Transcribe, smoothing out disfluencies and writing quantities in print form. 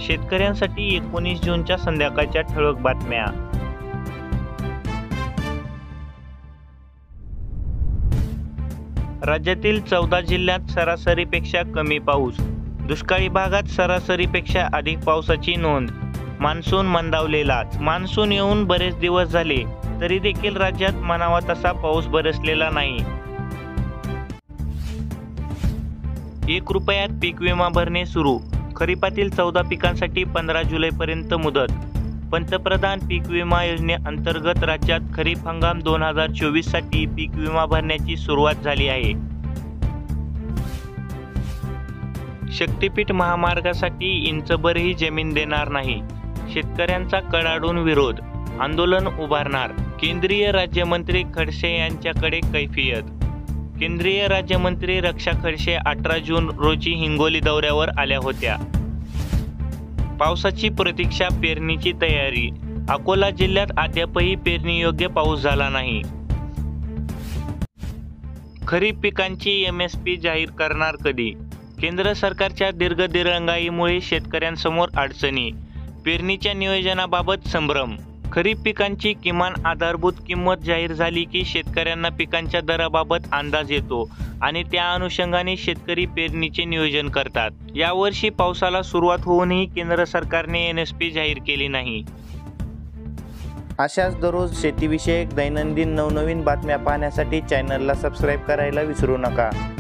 शेतकऱ्यांसाठी 19 जूनच्या संध्याकाळच्या ठळक बातम्या. राज्यातील 14 जिल्ह्यात सरासरीपेक्षा कमी पाऊस. दुष्काळी भागात सरासरीपेक्षा अधिक पावसाची नोंद. मान्सून मंदावलेलाच. मान्सून येऊन बरेच दिवस झाले तरी देखील राज्यात म्हणावा तसा पाऊस बरसलेला नाही. 1 रुपयात पीक विमा भरणे सुरू. खरीपातील 14 पिकांसाठी 15 जुलैपर्यंत मुदत. पंतप्रधान पीक विमा योजनेअंतर्गत राज्यात खरीप हंगाम 2024 साठी पीक विमा भरण्याची सुरुवात झाली आहे. शक्तीपीठ महामार्गासाठी इंचभरही जमीन देणार नाही. शेतकऱ्यांचा कडाडून विरोध. आंदोलन उभारणार. केंद्रीय राज्यमंत्री खडसे यांच्याकडे कैफियत. केंद्रीय राज्यमंत्री रक्षा खडसे 18 जून रोजी हिंगोली दौऱ्यावर आल्या होत्या. पावसाची प्रतीक्षा. पेरणीची तयारी. अकोला जिल्ह्यात अद्यापही पेरणीयोग्य पाऊस झाला नाही. खरीप पिकांची MSP जाहीर करणार कधी? केंद्र सरकारच्या दीर्घदिरंगाईमुळे शेतकऱ्यांसमोर अडचणी. पेरणीच्या नियोजनाबाबत संभ्रम. खरीप पिकांची किमान आधारभूत किंमत जाहीर झाली की शेतकऱ्यांना पिकांच्या दराबाबत अंदाज येतो आणि त्या अनुषंगाने शेतकरी पेरणीचे नियोजन करतात. यावर्षी पावसाला सुरुवात होऊनही केंद्र सरकारने MSP जाहीर केली नाही. अशाच दररोज शेतीविषयक दैनंदिन नवनवीन बातम्या पाहण्यासाठी चॅनलला सबस्क्राईब करायला विसरू नका.